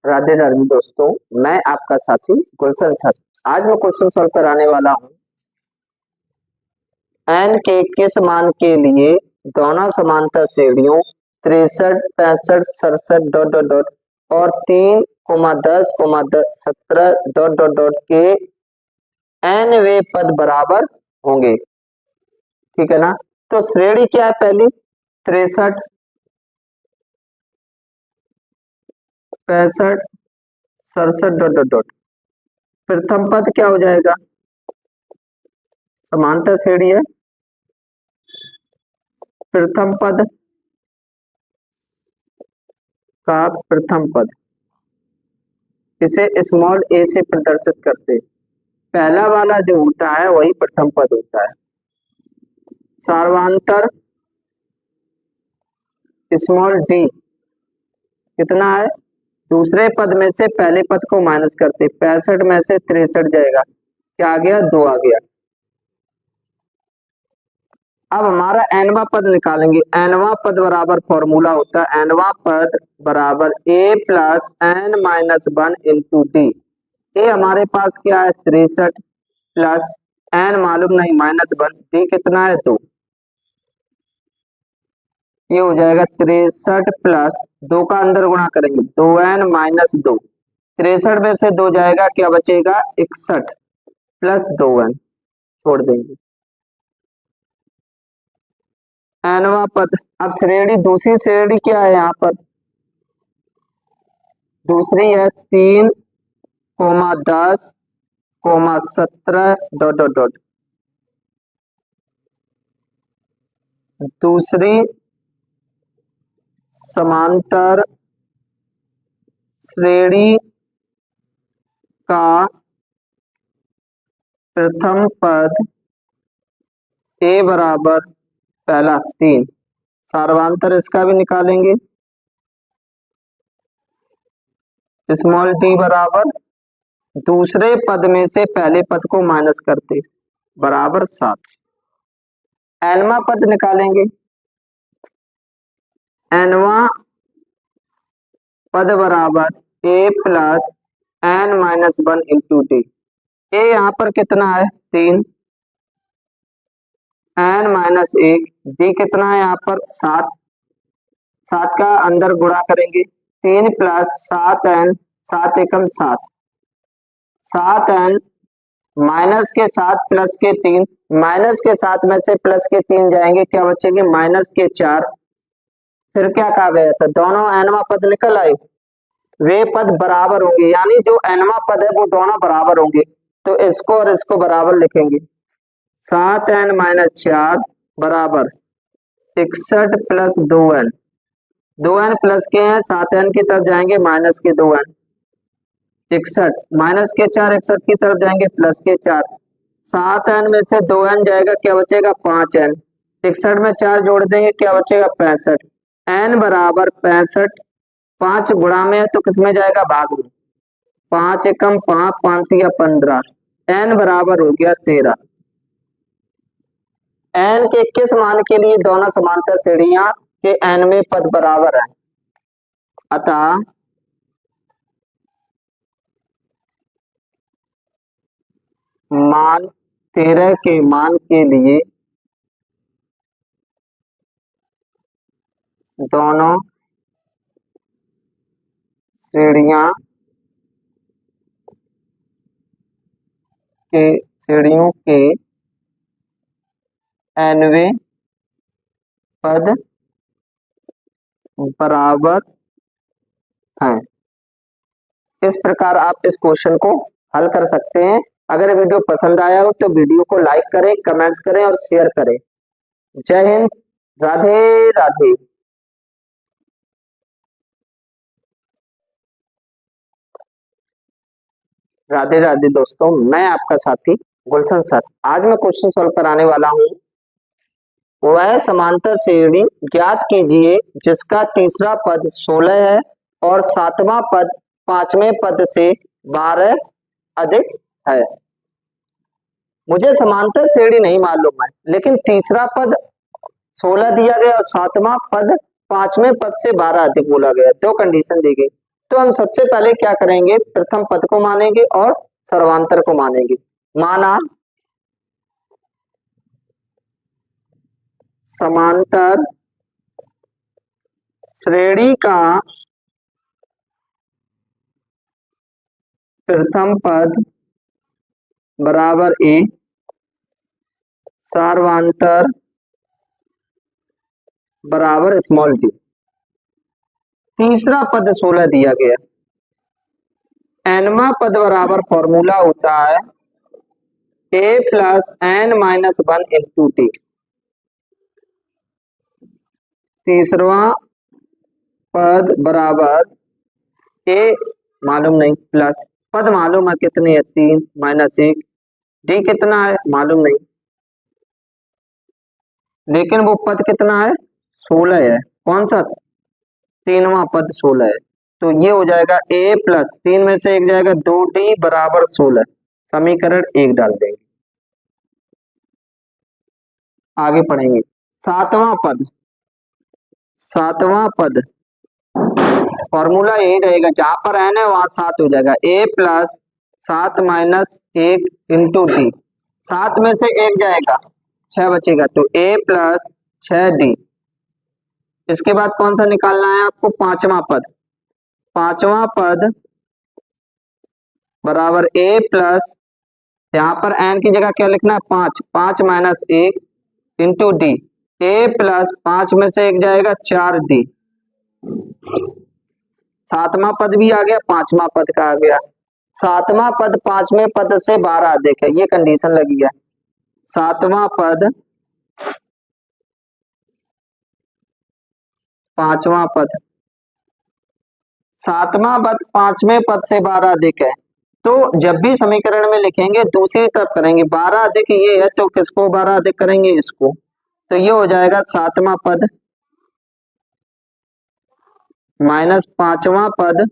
राधे राधे दोस्तों, मैं आपका साथी गुलशन सर। आज मैं क्वेश्चन सॉल्व कराने वाला हूँ। एन के किस मान के लिए दोनों समांतर श्रेणियों 63, 65, 67 डॉट डॉट डॉट और 3,10,17 डॉट डॉट डॉट के एन वे पद बराबर होंगे। ठीक है ना। तो श्रेणी क्या है? पहली 63, 65, 67 डॉट डॉट डॉट। प्रथम पद क्या हो जाएगा? समांतर श्रेणी है, प्रथम पद का प्रथम पद, इसे स्मॉल ए से प्रदर्शित करते हैं। पहला वाला जो होता है वही प्रथम पद होता है। सार्वांतर स्मॉल डी कितना है? दूसरे पद में से पहले पद को माइनस करते, 65 में से 63 जाएगा, क्या आ गया? 2 आ गया। अब हमारा एनवा पद निकालेंगे। एनवा पद बराबर फॉर्मूला होता है एनवा पद बराबर a plus N minus 1 into d. A हमारे पास क्या है? 63 प्लस एन मालूम नहीं -1, डी कितना है? 2। ये हो जाएगा 63 प्लस 2 का अंदर गुणा करेंगे 2n माइनस 2। 63 में से 2 जाएगा, क्या बचेगा? 61 प्लस 2n छोड़ देंगे। एनवा पद। अब श्रेणी, दूसरी श्रेणी क्या है यहाँ पर? दूसरी है 3,10,17 डॉट डॉट डॉट। दूसरी समांतर श्रेणी का प्रथम पद ए बराबर पहला 3। सार्वांतर इसका भी निकालेंगे। स्मॉल टी बराबर दूसरे पद में से पहले पद को माइनस करते बराबर 7। एनवा पद निकालेंगे। एनवा पद बराबर a plus N minus 1 into d. A यहाँ पर कितना है? 3, एन माइनस 1, डी कितना है यहाँ पर? 7। 7 का अंदर गुणा करेंगे 3 प्लस 7n, 7 एकम 7, 7n माइनस के 7 प्लस के 3, माइनस के 7 में से प्लस के 3 जाएंगे, क्या बचेंगे? माइनस के 4। फिर क्या कहा गया था? दोनों एनवा पद निकल आए, वे पद बराबर होंगे, यानी जो एनवा पद है वो दोनों बराबर होंगे। तो इसको और इसको बराबर लिखेंगे। 7n माइनस 4 बराबर 61 प्लस 2n। 2n प्लस के हैं, 7n की तरफ जाएंगे माइनस के 2n, 61 माइनस के 4 61 की तरफ जाएंगे प्लस के 4। 7n में से 2n जाएगा, क्या बचेगा? 5n। 61 में 4 जोड़ देंगे, क्या बचेगा? 65। n बराबर 65, 5 गुणा में है तो किसमें जाएगा? भाग में। 5 एकम 5, 5 तिया 15, n बराबर हो गया 13। n के किस मान के लिए दोनों समांतर श्रेणियां के n में पद बराबर है? अतः मान 13 के मान के लिए दोनों श्रेणियों के nवें पद बराबर हैं। इस प्रकार आप इस क्वेश्चन को हल कर सकते हैं। अगर वीडियो पसंद आया हो तो वीडियो को लाइक करें, कमेंट्स करें और शेयर करें। जय हिंद, राधे राधे। राधे राधे दोस्तों, मैं आपका साथी गुलशन सर। आज मैं क्वेश्चन सॉल्व कराने वाला हूँ। वह समांतर श्रेणी ज्ञात कीजिए जिसका तीसरा पद 16 है और सातवां पद 5वें पद से 12 अधिक है। मुझे समांतर श्रेणी नहीं मालूम है, लेकिन तीसरा पद 16 दिया गया और सातवां पद 5वें पद से 12 अधिक बोला गया। दो कंडीशन दी गई, तो हम सबसे पहले क्या करेंगे, प्रथम पद को मानेंगे और सर्वांतर को मानेंगे। माना समांतर श्रेणी का प्रथम पद बराबर ए, सर्वांतर बराबर स्मॉल डी। तीसरा पद 16 दिया गया। एनवा पद बराबर फॉर्मूला होता है a plus N minus 1 into t. तीसरा पद बराबर ए मालूम नहीं, प्लस पद मालूम है कितने है 3 माइनस 1, डी कितना है मालूम नहीं, लेकिन वो पद कितना है 16 है। कौन सा, तीनवा पद 16 है। तो ये हो जाएगा ए प्लस 3 में से 1 जाएगा 2d बराबर 16। समीकरण 1 डाल देंगे। आगे पढ़ेंगे सातवां पद। सातवां पद फॉर्मूला यही रहेगा, जहां पर एन है वहां 7 हो जाएगा। ए प्लस 7 माइनस 1 इंटू डी। 7 में से 1 जाएगा 6 बचेगा, तो ए प्लस 6d। इसके बाद कौन सा निकालना है आपको, पांचवा पद। पांचवा पद बराबर ए प्लस, यहाँ पर एन की जगह क्या लिखना है 5, 5 माइनस 1 इंटू डी। ए प्लस 5 में से 1 जाएगा 4d। सातवां पद भी आ गया, पांचवा पद का आ गया। सातवां पद पांचवें पद से 12 अधिक है, ये कंडीशन लगी है। सातवां पद पांचवा पद, सातवां पद पांचवें पद से 12 अधिक है, तो जब भी समीकरण में लिखेंगे दूसरी तरफ करेंगे। 12 अधिक ये है तो किसको 12 अधिक करेंगे, इसको। तो ये हो जाएगा सातवां पद माइनस पांचवा पद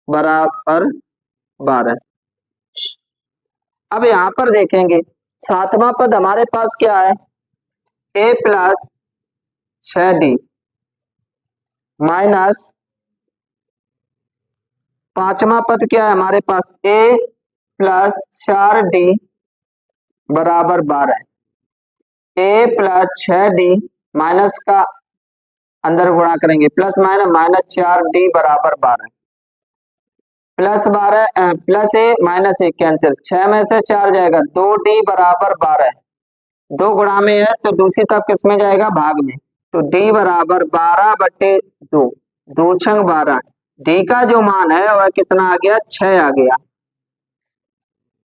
बराबर 12। अब यहां पर देखेंगे सातवां पद हमारे पास क्या है, ए प्लस 6d माइनस पांचवा पद क्या है हमारे पास, ए प्लस 4d बराबर 12। ए प्लस 6d माइनस का अंदर गुणा करेंगे, प्लस माइनस माइनस 4d बराबर 12। प्लस 12 प्लस ए माइनस 1 कैंसिल, 6 में से 4 जाएगा 2d बराबर 12। 2 गुणा में है तो दूसरी तरफ किस में जाएगा, भाग में। तो d बराबर 12/2, 2 छंग 12। डी का जो मान है वह कितना आ गया, 6 आ गया।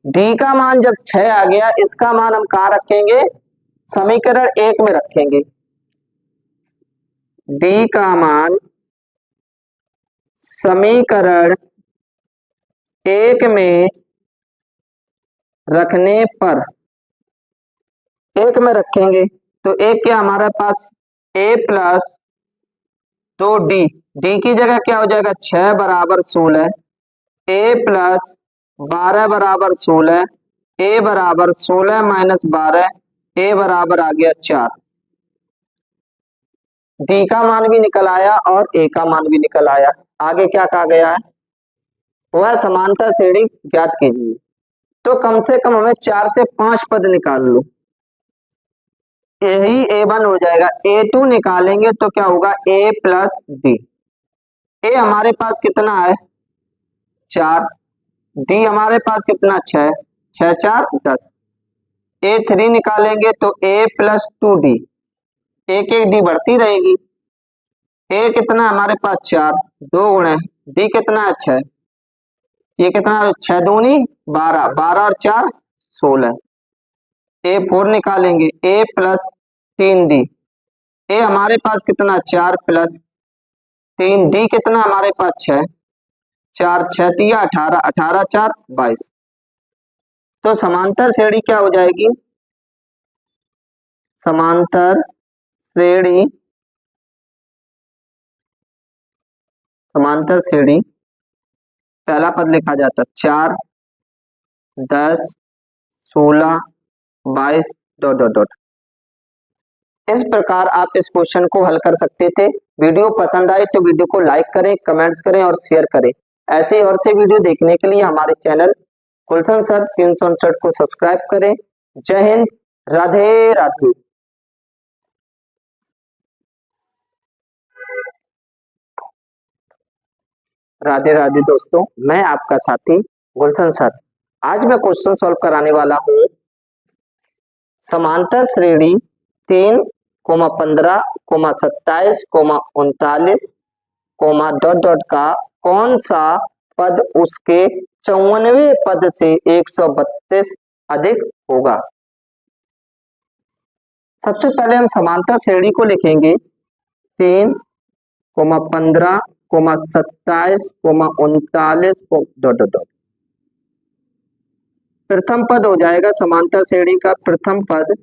डी का मान जब 6 आ गया, इसका मान हम कहाँ रखेंगे, समीकरण 1 में रखेंगे। डी का मान समीकरण 1 में रखने पर, 1 में रखेंगे तो एक क्या हमारे पास a प्लस 2d, डी की जगह क्या हो जाएगा 6 बराबर 16, a प्लस 12 बराबर 16, a बराबर 16 माइनस 12, a बराबर आ गया 4। डी का मान भी निकल आया और ए का मान भी निकल आया। आगे क्या कहा गया है, वह समांतर श्रेणी ज्ञात कीजिए। तो कम से कम हमें 4 से 5 पद निकाल लो, यही a1 हो जाएगा। a2 निकालेंगे तो क्या होगा, a प्लस डी। ए हमारे पास कितना है 4, डी हमारे पास कितना 6, 6 4 10। a3 निकालेंगे तो a प्लस 2d, एक एक डी बढ़ती रहेगी। ए कितना हमारे पास 4, 2 गुणे डी कितना है 6, ये कितना 6 दूनी 12, 12 और 4 16। a4 निकालेंगे a प्लस 3d, ए हमारे पास कितना 4 प्लस 3, डी कितना हमारे पास 6, 4 6 दिया 18, 18 4 22। तो समांतर श्रेणी क्या हो जाएगी, समांतर श्रेणी, समांतर श्रेणी पहला पद लिखा जाता 4 10 16 22 डॉट डॉट डॉट। इस प्रकार आप इस क्वेश्चन को हल कर सकते थे। वीडियो पसंद आए तो वीडियो को लाइक करें, कमेंट्स करें और शेयर करें। ऐसे और से वीडियो देखने के लिए हमारे चैनल गुलशन सर 359 को सब्सक्राइब करें। जय हिंद, राधे राधे। राधे राधे दोस्तों, मैं आपका साथी गुलशन सर। आज मैं क्वेश्चन सॉल्व कराने वाला हूँ समांतर श्रेणी 3, 15, 27, 39, डॉट डॉट का कौन सा पद उसके 54वें पद से 132 अधिक होगा। सबसे पहले हम समांतर श्रेणी को लिखेंगे 3, 15, 27, 39, डॉट डॉट डॉट। प्रथम पद हो जाएगा समांतर श्रेणी का प्रथम पद,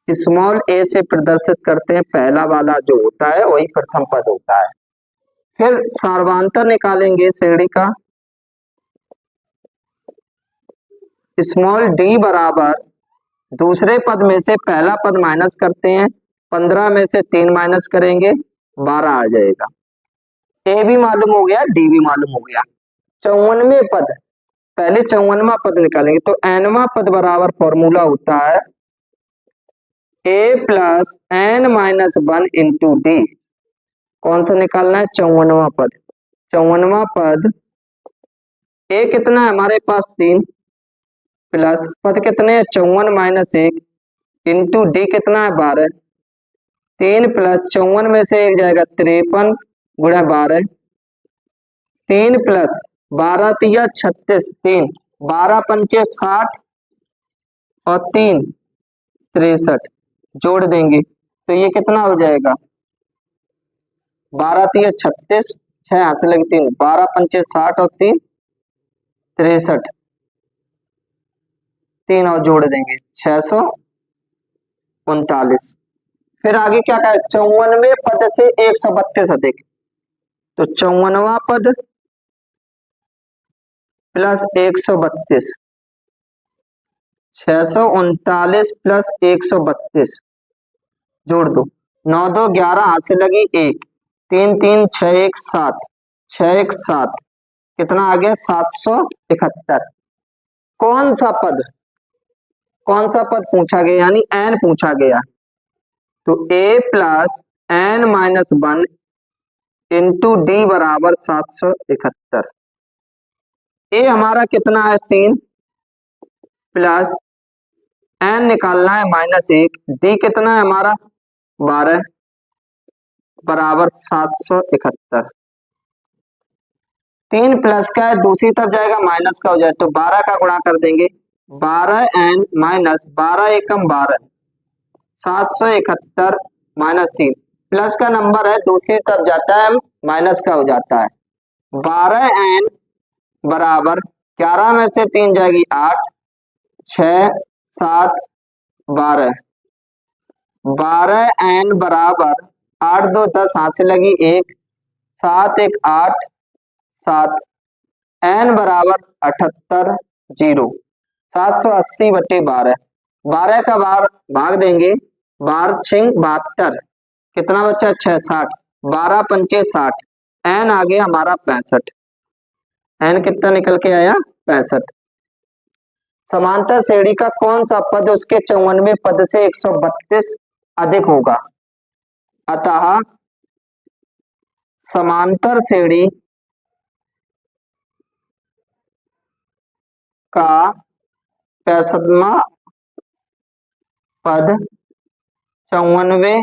स्मॉल ए से प्रदर्शित करते हैं, पहला वाला जो होता है वही प्रथम पद होता है। फिर सर्वांतर निकालेंगे श्रेणी का, स्मॉल डी बराबर दूसरे पद में से पहला पद माइनस करते हैं, 15 में से 3 माइनस करेंगे 12 आ जाएगा। ए भी मालूम हो गया, डी भी मालूम हो गया। 54वें पद, पहले 54वां पद निकालेंगे तो एनवां पद बराबर फॉर्मूला होता है a plus N minus 1 into d. कौन सा निकालना है? 54वां पद। 54वां पद, ए कितना है हमारे पास 3, प्लस पद कितने हैं 54 माइनस 1 इंटू डी कितना है 12। 3 प्लस 54 में से 1 जाएगा 53 गुणा 12, 3 प्लस 12 तिया 36, 3 12 पंचे 60 और 3 63 जोड़ देंगे तो ये कितना हो जाएगा 12 तिया 36, 6 हाथ से लगे 3, 12 पंचे 60 और 3 63, 3 और जोड़ देंगे 639। फिर आगे क्या कहा 54वें पद से 132 अधिक, तो 54वां पद प्लस 132, 639 प्लस 132 जोड़ दो, 9 2 11 हाथ से लगी 1, 3 3 6 1 7, 6 1 7 कितना आ गया 771। कौन सा पद पूछा गया, यानी एन पूछा गया, तो a plus N minus 1 into d बराबर 771। ए हमारा कितना है 3, प्लस एन निकालना है -1, डी कितना है हमारा 12 बराबर 771। 3 प्लस का है दूसरी तरफ जाएगा माइनस का हो जाए तो 12 का गुणा कर देंगे, 12 एन माइनस 12 एकम 12, 771 माइनस 3, प्लस का नंबर है दूसरी तरफ जाता है माइनस का हो जाता है। 12 एन बराबर 11 में से 3 जाएगी 8, 6 7 12, 12 एन बराबर 8 2 10 हाथ से लगी 1, 7 1 8 7, एन बराबर 78 0, 780 बटे 12, 12 का बार भाग देंगे, 12 6 72 कितना बचा 6 60, 12 पंचे 60, एन आ गया हमारा 65। एन कितना निकल के आया 65। समांतर श्रेणी का कौन सा पद उसके 54वें पद से 132 अधिक होगा। अतः समांतर श्रेणी का 65वां पद 54वें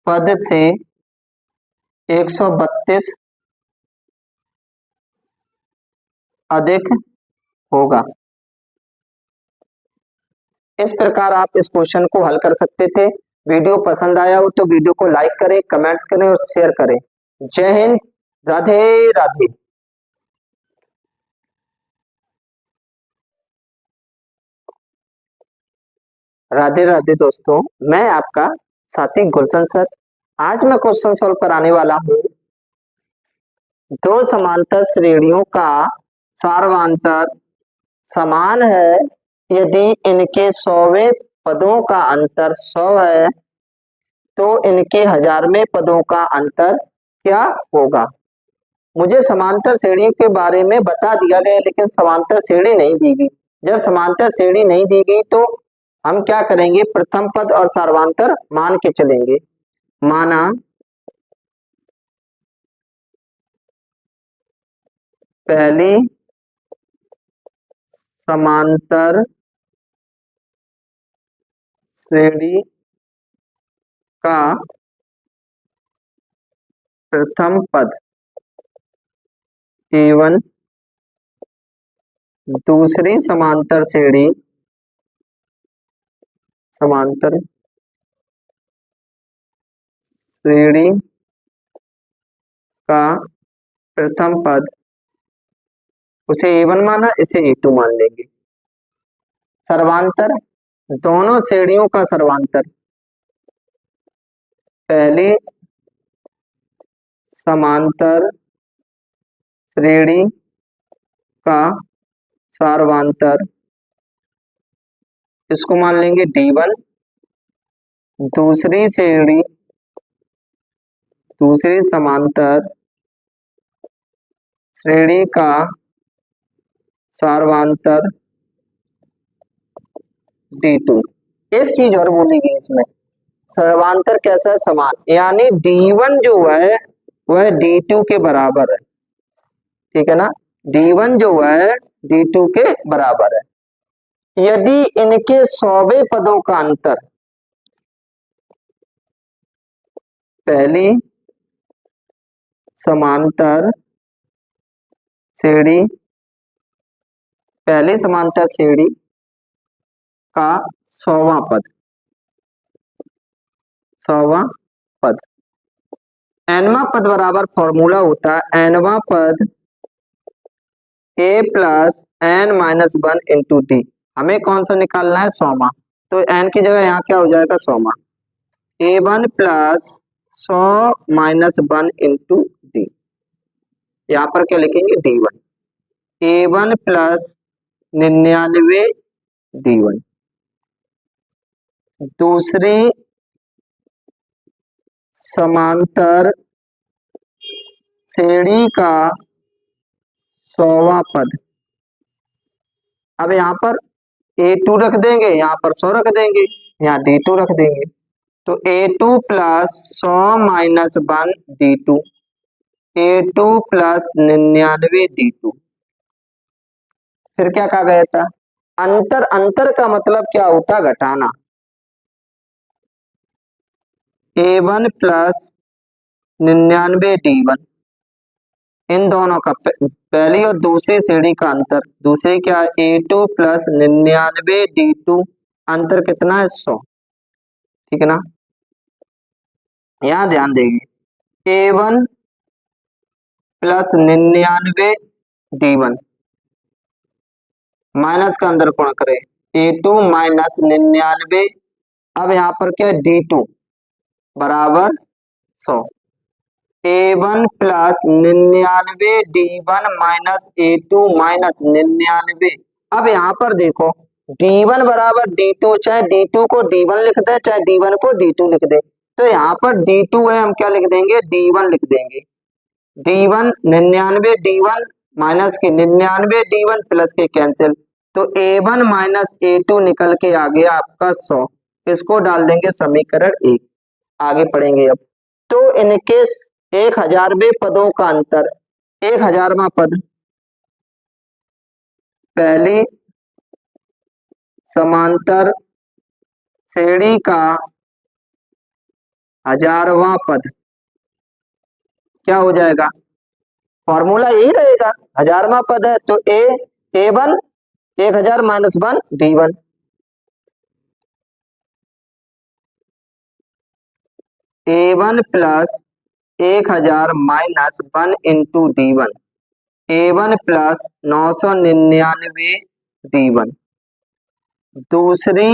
पद से 132 अधिक होगा। इस प्रकार आप इस क्वेश्चन को हल कर सकते थे। वीडियो पसंद आया हो तो वीडियो को लाइक करें, कमेंट्स करें और शेयर करें। जय हिंद, राधे राधे। राधे राधे दोस्तों, मैं आपका साथी गुलशन सर। आज मैं क्वेश्चन सॉल्व कराने वाला हूँ दो समांतर श्रेणियों का सार्वंतर समान है यदि इनके 100वें पदों का अंतर 100 है तो इनके 1000वें पदों का अंतर क्या होगा। मुझे समांतर श्रेणी के बारे में बता दिया गया, लेकिन समांतर श्रेणी नहीं दी गई। जब समांतर श्रेणी नहीं दी गई तो हम क्या करेंगे, प्रथम पद और सर्वांतर मान के चलेंगे। माना पहली समांतर श्रेणी का प्रथम पद A1, दूसरी समांतर श्रेणी का प्रथम पद, उसे A1 माना, इसे A2 मान लेंगे। सर्वांतर, दोनों श्रेणियों का सर्वांतर, पहली समांतर श्रेणी का सर्वांतर, इसको मान लेंगे D1। दूसरी समांतर श्रेणी का सर्वांतर D2। एक चीज और बोली गई इसमें, सर्वांतर कैसा है, समान, यानी D1 जो है वह D2 के बराबर है, ठीक है ना। D1 जो है D2 के बराबर है। यदि इनके 100वें पदों का अंतर पहली समांतर श्रेणी का 100वां पद, nवां पद बराबर फॉर्मूला होता है nवां पद a plus n minus 1 into D. हमें कौन सा निकालना है, 100वां, तो n की जगह यहाँ क्या हो जाएगा, 100वां। A1 plus 100 minus 1 into D, यहाँ पर क्या लिखेंगे, D1। A1 plus 99 D1। दूसरी समांतर श्रेणी का 100वां पद, अब यहाँ पर A2 रख देंगे, यहाँ पर 100 रख देंगे, यहाँ D2 रख देंगे, तो A2 plus 100 minus 1 D2, A2 plus 99 D2। फिर क्या कहा गया था, अंतर का मतलब क्या होता है, घटाना। A1 प्लस 99 D1, इन दोनों का पहली और दूसरी श्रेणी का अंतर, दूसरी क्या है, A2 प्लस 99 D2, अंतर कितना है, 100, ठीक है ना। यहाँ ध्यान देंगे, A1 प्लस 99 D1 माइनस का अंदर गुणा करें, A2 माइनस 99, अब यहाँ पर क्या है, D2 बराबर 100। A1 plus 99 D1 minus A2 minus 99। अब यहाँ पर देखो, D1 बराबर D2, चाहे D2 को D1 लिख दे, चाहे D1 को D2 लिख दे, तो यहाँ पर D2 है, हम क्या लिख देंगे, D1 लिख देंगे। D1 99 D1 माइनस के 99 D1 प्लस के कैंसिल, तो A1 माइनस A2 निकल के आ गया आपका 100। इसको डाल देंगे समीकरण 1। आगे पढ़ेंगे अब। तो इनके 1000वें पदों का अंतर, 1000वां पद पहली समांतर श्रेणी का 1000वां पद क्या हो जाएगा, फॉर्मूला यही रहेगा, 1000वां पद है तो A1 1000 minus 1 D1, A1 plus 1000 minus 1 into D1, A1 plus 999 D1। दूसरी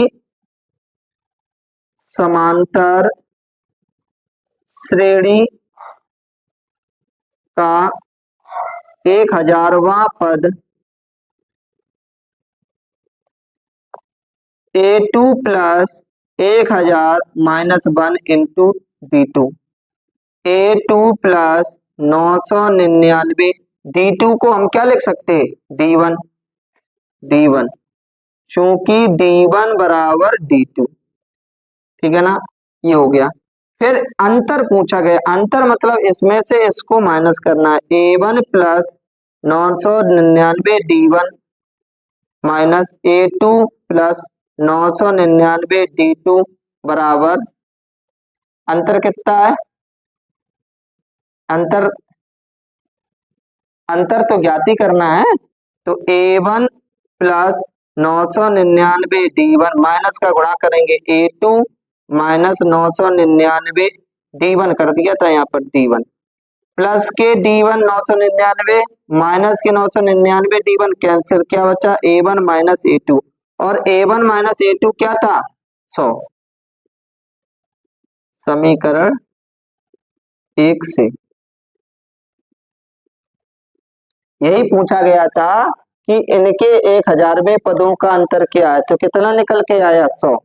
समांतर श्रेणी का 1000वां पद A2 plus 1000 minus 1 into D2, A2 plus 999, D2 को हम क्या लिख सकते हैं, D1, चूंकि D1 बराबर D2, ठीक है ना, ये हो गया। फिर अंतर पूछा गया, अंतर मतलब इसमें से इसको माइनस करना है, A1 plus 999 D1 minus A2 plus 999 D2 बराबर, अंतर कितना है, अंतर तो ज्ञात ही करना है, तो A1 प्लस 999 D1 माइनस का गुणा करेंगे A2 माइनस 999 D1 कर दिया था यहाँ पर D1 प्लस के D1 999 माइनस के 999 D1 कैंसिल, क्या बचा A1 माइनस A2, और A1 माइनस A2 क्या था 100, समीकरण 1 से यही पूछा गया था कि इनके 1000वें पदों का अंतर क्या है, तो कितना निकल के आया 100।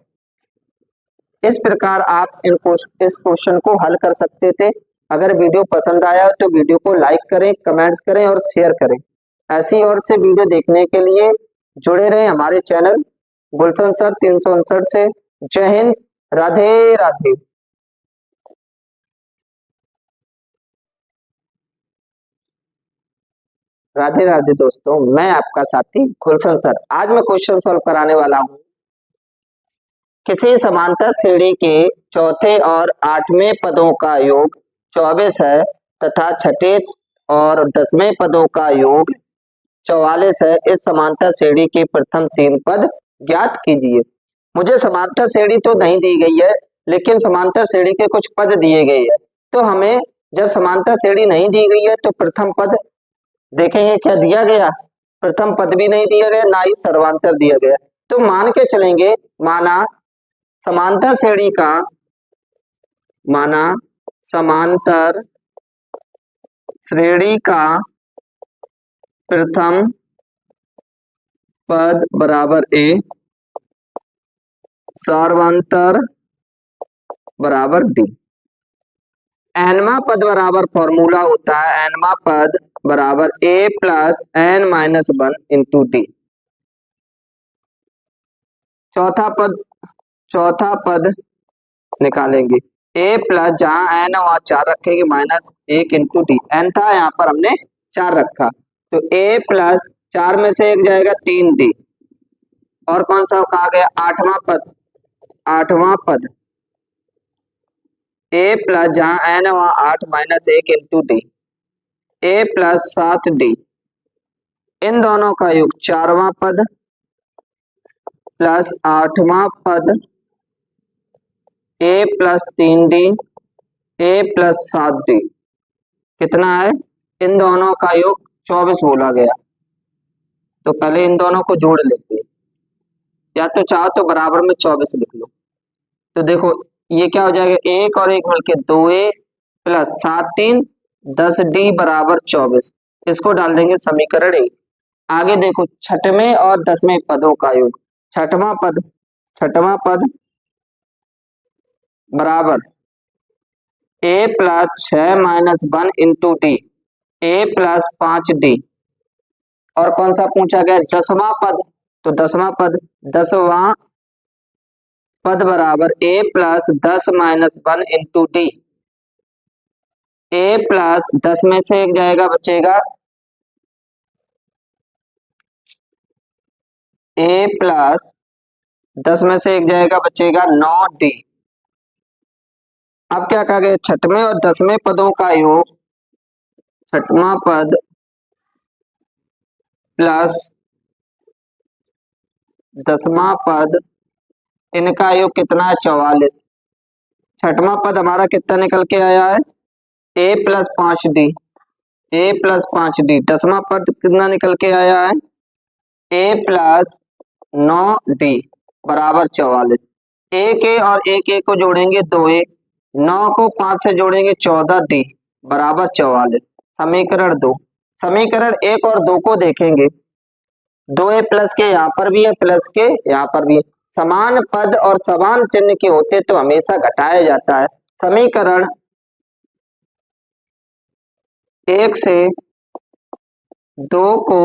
इस प्रकार आप इस क्वेश्चन को हल कर सकते थे। अगर वीडियो पसंद आया तो वीडियो को लाइक करें, कमेंट्स करें और शेयर करें। ऐसी और से वीडियो देखने के लिए जुड़े रहें हमारे चैनल गुलशन सर 359 से। जय हिंद, राधे राधे। राधे राधे दोस्तों, मैं आपका साथी गुलशन सर। आज मैं क्वेश्चन सॉल्व कराने वाला हूँ। किसी समांतर श्रेणी के चौथे और 8वें पदों का योग 24 है तथा छठे और 10वें पदों का योग 44 है। इस समांतर श्रेणी के प्रथम 3 पद ज्ञात कीजिए। मुझे समांतर श्रेणी तो नहीं दी गई है, लेकिन समांतर श्रेणी के कुछ पद दिए गए हैं। तो हमें जब समांतर श्रेणी नहीं दी गई है तो प्रथम पद देखेंगे क्या दिया गया, प्रथम पद भी नहीं दिया गया, ना ही सर्वांतर दिया गया। तो मान के चलेंगे, माना समांतर श्रेणी का, माना समांतर श्रेणी का प्रथम पद बराबर A, सर्वांतर बराबर D। एनवा पद बराबर फॉर्मूला होता है, एनवा पद बराबर A plus n minus 1 into D। चौथा पद निकालेंगे A प्लस, जहां n वहां 4 रखेंगे, माइनस 1 इंटू D। n था, यहाँ पर हमने 4 रखा, तो A प्लस 4 में से 1 जाएगा 3D। और कौन सा कहा गया, आठवां पद A प्लस, जहां n वहां 8 minus 1 into D, A plus 7D। इन दोनों का योग 4वां पद प्लस 8वां पद A plus 3D, A plus 7D कितना है, इन दोनों का योग 24 बोला गया। तो पहले इन दोनों को जोड़ लेते हैं, या तो चाहो तो बराबर में 24 लिख लो। तो देखो ये क्या हो जाएगा, 1 और 1 मिलके 2A प्लस 7 3 10D बराबर 24। इसको डाल देंगे समीकरण 1। आगे देखो छठवें और 10वें पदों का योग, छठवां पद बराबर A plus 6 minus 1 into D, A plus 5D। और कौन सा पूछा गया, 10वां पद, तो 10वां पद बराबर A plus 10 minus 1 into D। A plus 10 में से 1 जाएगा, बचेगा A प्लस 10 में से 1 जाएगा, बचेगा 9D। अब क्या कहा गया, छठवें और 10वें पदों का योग, छठवां पद प्लस 10वां पद, इनका योग कितना है 44। छठवां पद हमारा कितना निकल के आया है, A plus 5D, A plus 5D। 10वां पद कितना निकल के आया है, A प्लस 9D बराबर 44। एक ए और एक ए को जोड़ेंगे 2A, 9 को 5 से जोड़ेंगे 14D बराबर 44। समीकरण 2, समीकरण 1 और 2 को देखेंगे, 2A प्लस के यहाँ पर भी है, प्लस के यहाँ पर भी है। समान पद और समान चिन्ह के होते तो हमेशा घटाया जाता है। समीकरण 1 से 2 को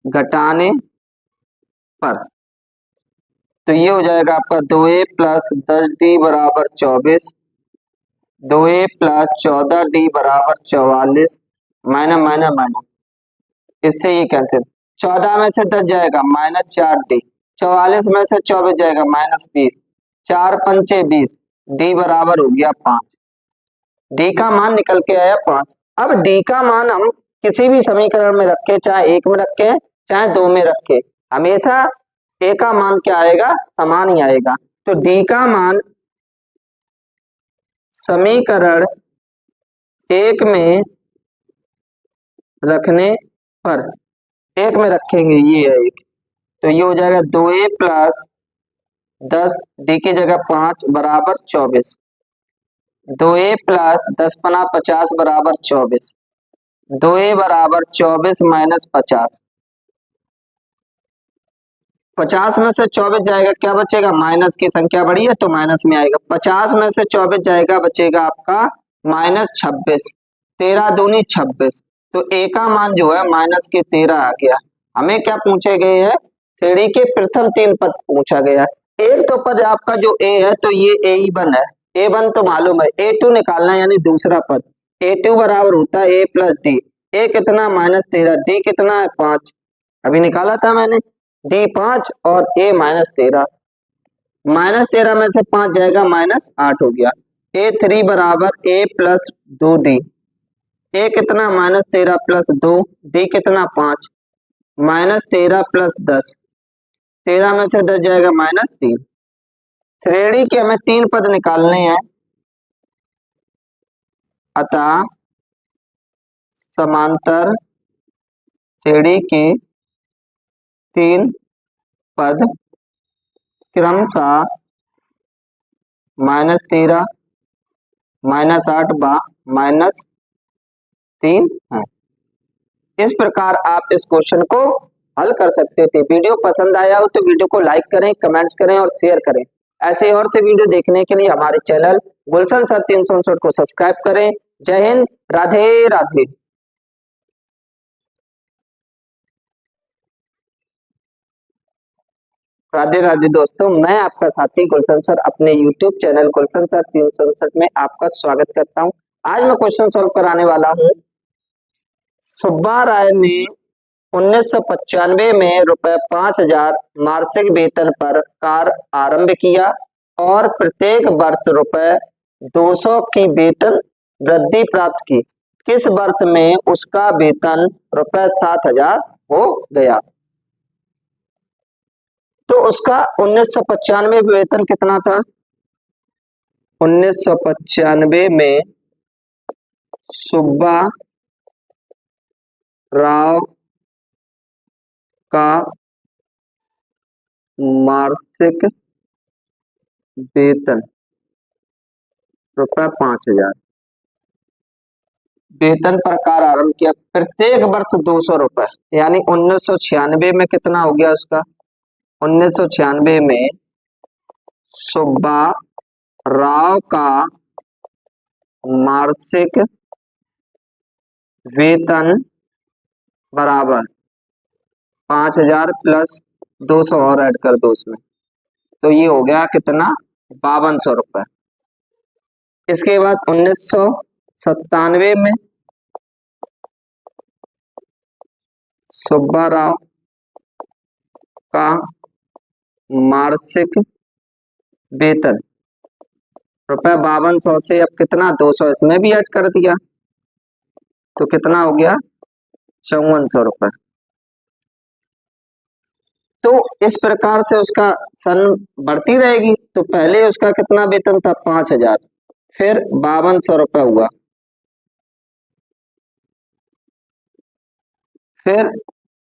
घटाने पर तो ये हो जाएगा आपका 2a प्लस 10d बराबर 24, 2a प्लस 14d बराबर 44, माइनस माइनस माइनस, इससे ये कैंसिल। 14 में से 10 जाएगा माइनस 4d, 44 में से 24 जाएगा माइनस 20, 4 पंचे 20, d बराबर हो गया 5। d का मान निकल के आया 5। अब d का मान हम किसी भी समीकरण में रखे, चाहे 1 में रखे चाहे 2 में रखे, हमेशा a का मान क्या आएगा, समान ही आएगा। तो d का मान समीकरण 1 में रखने पर, 1 में रखेंगे, ये है 1, तो ये हो जाएगा 2a प्लस 10 d की जगह 5 बराबर 24, 2a प्लस 10 पना 50 बराबर 24, 2a बराबर 24 माइनस 50, 50 में से 24 जाएगा, क्या बचेगा, माइनस की संख्या बड़ी है तो माइनस में आएगा। 50 में से 24 जाएगा, बचेगा आपका माइनस 26, 13 दूनी 26, तो a का मान जो है माइनस के 13 आ गया। हमें क्या पूछे गए हैं, श्रेणी के प्रथम 3 पद पूछा गया। एक तो पद आपका जो a है तो ये a1 है, a1 तो मालूम है, a2 निकालना है यानी दूसरा पद। a2 बराबर होता है a प्लस डी, a कितना माइनस 13, d कितना है 5, अभी निकाला था मैंने, d 5 और a माइनस 13, माइनस 13 में से 5 जाएगा माइनस 8 हो गया। a3 बराबर a प्लस 2d, a कितना माइनस 13 प्लस 2, d कितना 5, माइनस 13 प्लस 10, 13 में से 10 जाएगा माइनस 3। श्रेणी के हमें 3 पद निकालने हैं, अतः समांतर श्रेणी के 3 पद क्रमशः माइनस 13, माइनस 8 व माइनस 3 है। इस प्रकार आप इस क्वेश्चन को हल कर सकते थे। वीडियो पसंद आया हो तो वीडियो को लाइक करें, कमेंट्स करें और शेयर करें। ऐसे और से वीडियो देखने के लिए हमारे चैनल गुलशन सर 359 को सब्सक्राइब करें। जय हिंद, राधे राधे। राधे राधे दोस्तों, मैं आपका साथी गुलशन सर अपने YouTube चैनल गुलशन सर 359 में आपका स्वागत करता हूं। आज मैं क्वेश्चन सॉल्व कराने वाला हूं। सुब्बा राय ने 1995 में रुपए 5000 मासिक वेतन पर कार्य आरंभ किया और प्रत्येक वर्ष रुपए 200 की वेतन वृद्धि प्राप्त की। किस वर्ष में उसका वेतन रुपए 7000 हो गया? तो उसका 1995 में वेतन कितना था? 1995 में सुब्बा राव का मासिक वेतन रुपए 5000, वेतन पर कार्य आरंभ किया, प्रत्येक वर्ष 200 रुपए, यानी 1996 में कितना हो गया उसका? 1996 में सुब्बा राव का मासिक वेतन बराबर 5000 प्लस 200 और ऐड कर दो उसमें, तो ये हो गया कितना? 5200 रुपए। इसके बाद 1997 में सुब्बा राव का मासिक वेतन रुपए 5200 से अब कितना? 200 इसमें भी ऐड कर दिया, तो कितना हो गया? 5400 रुपए। तो इस प्रकार से उसका सन बढ़ती रहेगी। तो पहले उसका कितना वेतन था? 5000, फिर 5200 रुपए हुआ, फिर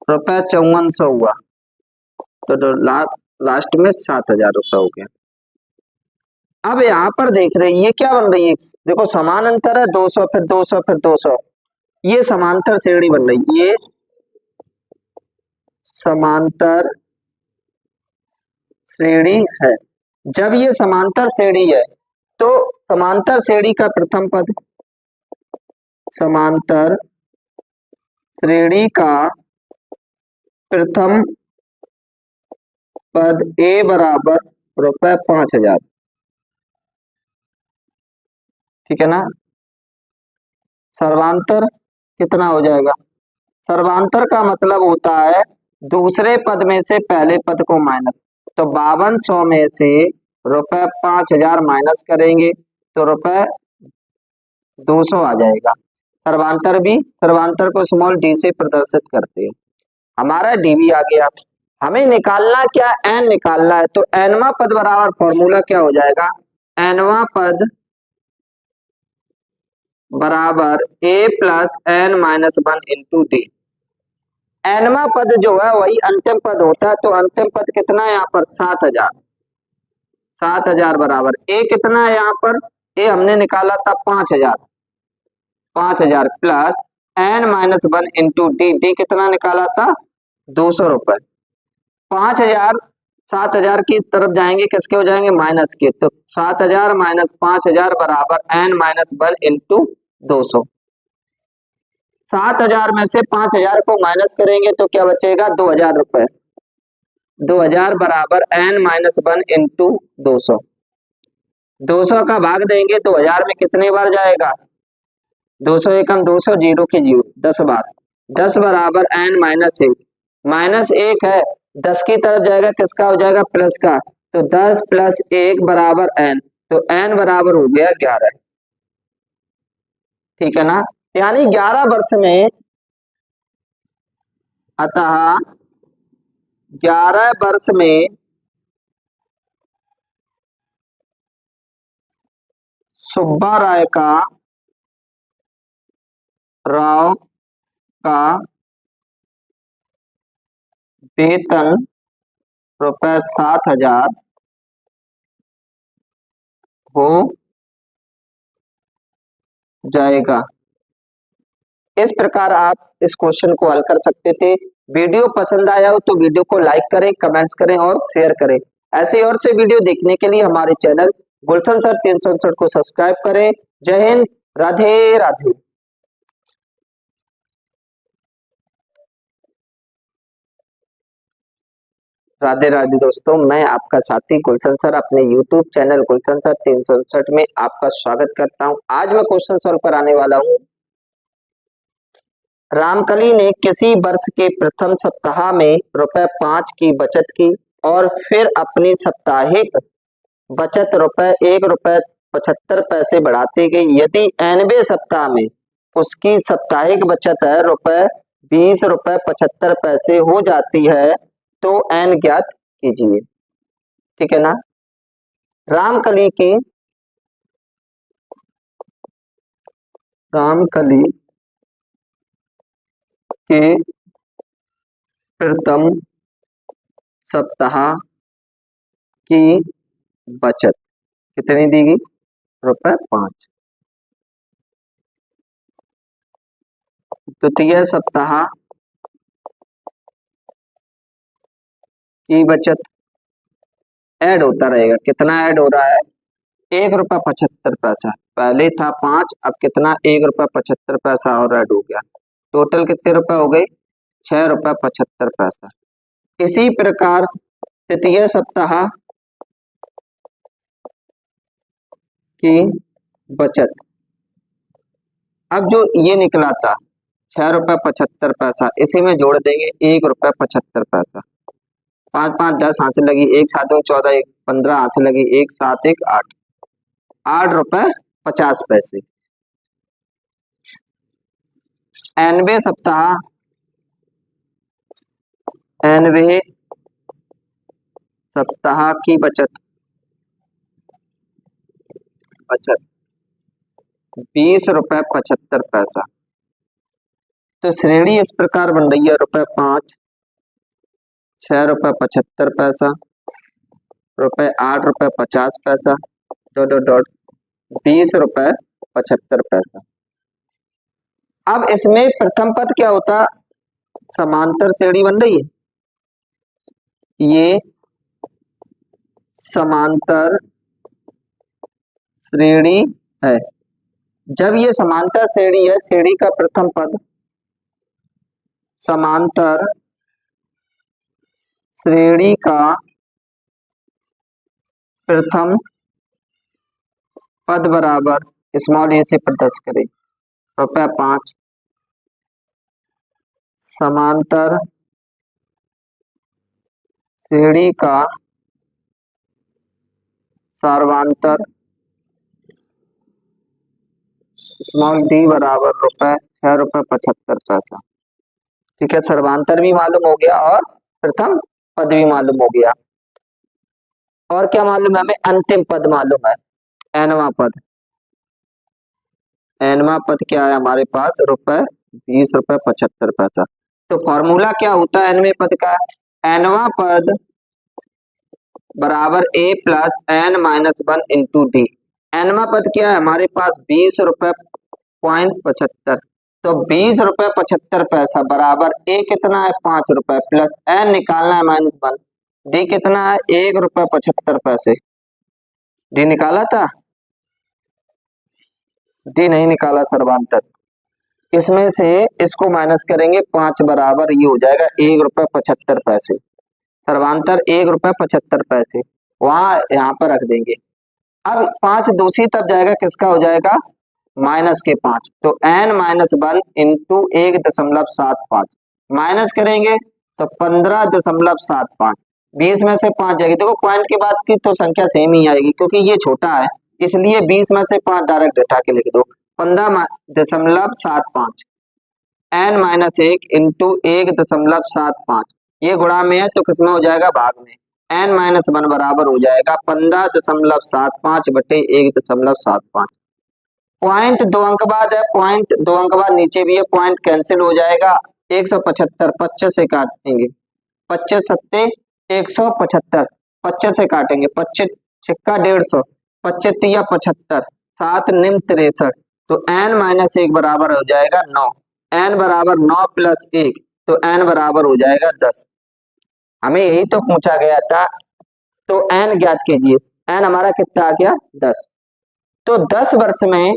रुपए 5400 हुआ, तो लास्ट में 7000 रुपए हो गया। अब यहाँ पर देख रहे ये क्या बन रही है? देखो समान अंतर है, 200 फिर 200 फिर 200, ये समांतर श्रेणी बन रही। ये समांतर श्रेणी है। जब ये समांतर श्रेणी है तो समांतर श्रेणी का प्रथम पद, समांतर श्रेणी का प्रथम पद ए बराबर ₹5,000, ठीक है ना। सर्वांतर कितना हो जाएगा? सर्वांतर का मतलब होता है दूसरे पद में से पहले पद को माइनस। तो 5200 में से ₹5,000 माइनस करेंगे तो ₹200 आ जाएगा। सर्वांतर भी, सर्वांतर को स्मॉल डी से प्रदर्शित करते हैं। हमारा डी भी आ गया। हमें निकालना क्या, एन निकालना है। तो एनवा पद बराबर फॉर्मूला क्या हो जाएगा? एनवा पद बराबर a plus N minus 1 into d. एनवा पद जो है वही अंतिम पद होता है। तो अंतिम पद कितना है यहाँ पर? 7,000। 7,000 बराबर ए कितना है यहाँ पर? ए हमने निकाला था 5,000। 5,000 plus N minus 1 into D. D कितना निकाला था? ₹200। 5,000 7,000 की तरफ जाएंगे, किसके हो जाएंगे? माइनस के। तो 7,000 माइनस 5,000 बराबर एन माइनस 1 इंटू 200। 7,000 में से 5,000 को माइनस करेंगे तो क्या बचेगा? ₹2,000। 2,000 बराबर एन माइनस 1 इंटू 200। 200 का भाग देंगे 2,000 में कितने बार जाएगा? 200 एकम 200, जीरो की जीरो, 10 बार। 10 बराबर एन माइनस 1। माइनस 1 है, 10 की तरफ जाएगा, किसका हो जाएगा? प्लस का। तो 10 प्लस 1 बराबर एन। तो एन बराबर हो गया 11, ठीक है ना। यानी 11 वर्ष में, अतः 11 वर्ष में सुब्बा राव का वेतन ₹7,000 हो जाएगा। इस प्रकार आप इस क्वेश्चन को हल कर सकते थे। वीडियो पसंद आया हो तो वीडियो को लाइक करें, कमेंट्स करें और शेयर करें। ऐसे और से वीडियो देखने के लिए हमारे चैनल गुलशन सर 359 को सब्सक्राइब करें। जय हिंद, राधे राधे। राधे राधे दोस्तों, मैं आपका साथी गुलशन सर अपने YouTube चैनल गुलशन सर 359 में आपका स्वागत करता हूं। आज मैं क्वेश्चन सॉल्व कराने वाला हूं। रामकली ने किसी वर्ष के प्रथम सप्ताह में ₹5 की बचत की और फिर अपनी साप्ताहिक बचत ₹1.75 बढ़ाती गई। यदि 90वें सप्ताह में उसकी साप्ताहिक बचत है ₹20.75 हो जाती है तो एन ज्ञात कीजिए, ठीक है ना। रामकली की के प्रथम सप्ताह की बचत कितनी दी गई? ₹5। द्वितीय सप्ताह की बचत ऐड होता रहेगा। कितना ऐड हो रहा है? ₹1.75। पहले था 5, अब कितना? ₹1.75 और ऐड हो गया। टोटल कितने रुपए हो गए? ₹6.75। इसी प्रकार तृतीय सप्ताह की बचत, अब जो ये निकला था ₹6.75, इसी में जोड़ देंगे ₹1.75। 5 5 10 हाथ से लगी, 1 7 14, 1 15 हाथ से लगी, 1 7 1 8, ₹8.50। 90वें सप्ताह की बचत ₹20.75। तो श्रेणी इस प्रकार बन रही है: ₹5, ₹6.75, ₹8.50, डॉट डॉट डॉट ₹20.75। अब इसमें प्रथम पद क्या होता? समांतर श्रेणी बन रही है। ये समांतर श्रेणी है। जब ये समांतर श्रेणी है, श्रेणी का प्रथम पद समांतर श्रेणी का प्रथम पद बराबर स्मॉल ए से प्रदर्शित करें ₹5 समांतर श्रेणी का सर्वांतर स्मॉल डी बराबर ₹6.75। ठीक है, सर्वांतर भी मालूम हो गया और प्रथम पद भी मालूम हो गया। और क्या मालूम है हमें? अंतिम पद मालूम है, एनवा पद। एनवा पद क्या है हमारे पास? ₹20.75। तो फॉर्मूला क्या होता है एनवे पद का? एनवा पद बराबर a plus N minus 1 into d. एनवा पद क्या है हमारे पास? ₹20.75। तो ₹20.75 बराबर ए कितना है? ₹5 प्लस एन निकालना है -1। डी कितना है? ₹1.75। डी निकाला था? डी नहीं निकाला सर्वांतर। इसमें से इसको माइनस करेंगे 5 बराबर ये हो जाएगा ₹1.75। सर्वांतर ₹1.75 वहां यहाँ पर रख देंगे। अब 5 दूसरी तरफ जाएगा, किसका हो जाएगा? माइनस के 5। तो n-1 इंटू 1.75 माइनस करेंगे तो 15.75। 20 में से 5 जाएगी। देखो पॉइंट के बाद की तो संख्या सेम ही आएगी क्योंकि ये छोटा है, इसलिए 20 में से 5 डायरेक्ट हटा के लिख दो। 15.75 n-1 इंटू 1.75 ये गुणा में है तो किसमें हो जाएगा? भाग में। n-1 बराबर हो जाएगा 15.75 बटे 1.75। पॉइंट 2 अंक बाद है, पॉइंट 2 अंक बाद नीचे भी है, पॉइंट कैंसिल हो जाएगा। 175 25 से काटेंगे, 25 सत्ते 175, 25 से काटेंगे, 25 छिक्का 150, 25 तिया 75, 7 निम 63। तो n-1 बराबर हो जाएगा 9। n बराबर 9 प्लस 1 तो n बराबर हो जाएगा 10। हमें यही तो पूछा गया था। तो n ज्ञात कीजिए। n हमारा कितना आ गया? 10। तो 10 वर्ष में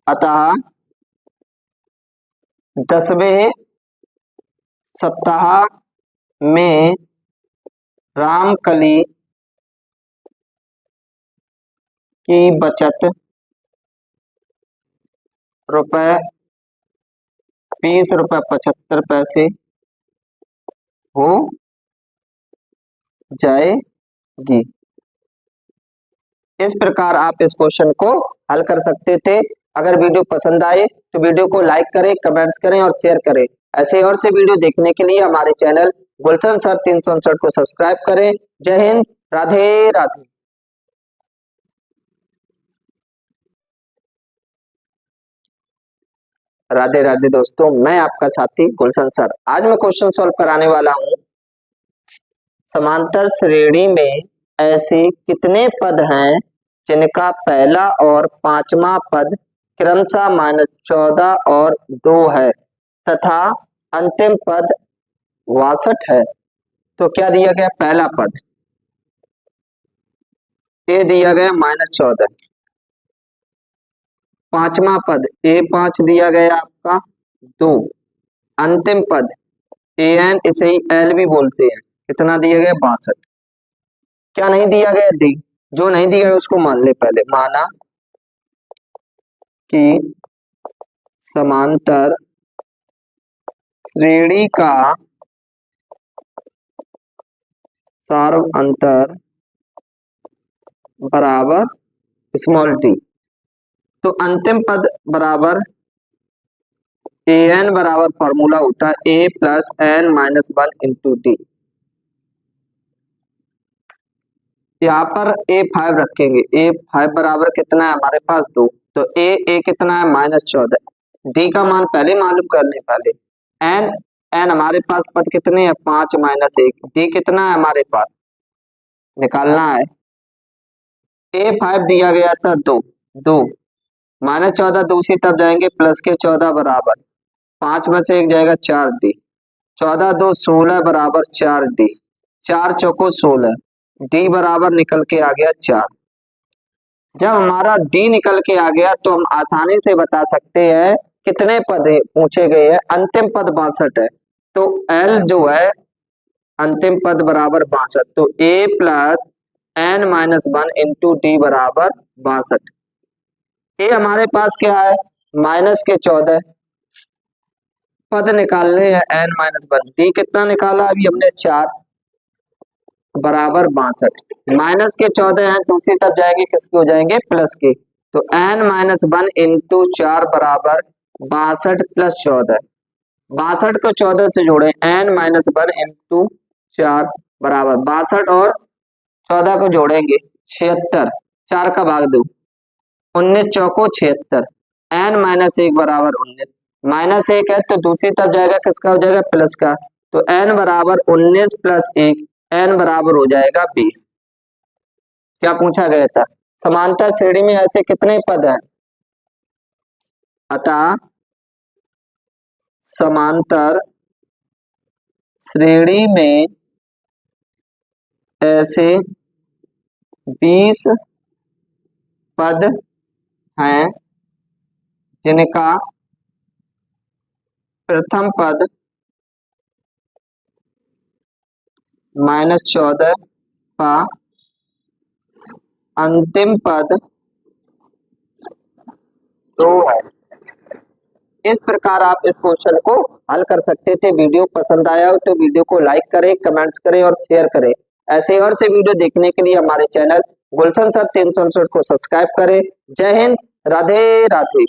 अतः 10वें सप्ताह में रामकली की बचत ₹20.75 हो जाएगी। इस प्रकार आप इस क्वेश्चन को हल कर सकते थे। अगर वीडियो पसंद आए तो वीडियो को लाइक करें, कमेंट्स करें और शेयर करें। ऐसे और से वीडियो देखने के लिए हमारे चैनल गुलशन सर 359 को सब्सक्राइब करें। जय हिंद, राधे राधे। राधे राधे दोस्तों, मैं आपका साथी गुलशन सर। आज मैं क्वेश्चन सॉल्व कराने वाला हूँ। समांतर श्रेणी में ऐसे कितने पद हैं जिनका पहला और पांचवा पद क्रमशः -14 और 2 है तथा अंतिम पद 62 है? तो क्या दिया गया? पहला पद ए दिया गया -14, पांचवा पद A5 दिया गया आपका 2, अंतिम पद AN इसे ही L भी बोलते हैं, कितना दिया गया? 62। क्या नहीं दिया गया? डी। जो नहीं दिया गया उसको मान ले। पहले माना कि समांतर श्रेणी का सर्वांतर बराबर स्मॉल टी। तो अंतिम पद बराबर an बराबर फॉर्मूला होता है a plus n-1 into D. यहाँ पर A5 रखेंगे। A5 बराबर कितना है हमारे पास? 2। तो A कितना है? -14। D का मान पहले मालूम कर लें। पहले n हमारे पास पद कितने हैं? 5 - 1। D कितना है हमारे पास? निकालना है। A5 दिया गया था 2 -14 दूसरी तरफ जाएंगे, प्लस के 14 बराबर 5 में से 1 जाएगा 4 D। 14 2 16 बराबर 4D, 4 चौको 16, D बराबर निकल के आ गया 4। जब हमारा D निकल के आ गया तो हम आसानी से बता सकते हैं कितने पद पूछे गए हैं। अंतिम पद 62 है, तो L जो है अंतिम पद बराबर 62, तो A plus n minus 1 into d बराबर 62। ये हमारे पास क्या है, माइनस के 14 पद निकालने हैं n माइनस 1, डी कितना निकाला अभी हमने 4 बराबर 62। माइनस के 14 हैं दूसरी तरफ जाएंगे किसके हो जाएंगे, प्लस के, तो n माइनस 1 इंटू 4 बराबर 62 प्लस 14, 62 को 14 से जोड़े n माइनस 1 इंटू 4 बराबर 62 और 14 को जोड़ेंगे 76, 4 का भाग 2, 19 चौको 76, n माइनस 1 बराबर 19, माइनस 1 है तो दूसरी तरफ जाएगा किसका हो जाएगा, प्लस का, तो n बराबर 19 प्लस 1, n बराबर हो जाएगा 20। क्या पूछा गया था, समांतर श्रेणी में ऐसे कितने पद हैं, अतः समांतर श्रेणी में ऐसे 20 पद हैं जिनका प्रथम पद -14 का अंतिम पद 2 है। इस प्रकार आप इस क्वेश्चन को हल कर सकते थे। वीडियो पसंद आया हो तो वीडियो को लाइक करें, कमेंट्स करें और शेयर करें। ऐसे और से वीडियो देखने के लिए हमारे चैनल गुलशन सर 369 को सब्सक्राइब करें। जय हिंद, राधे राधे।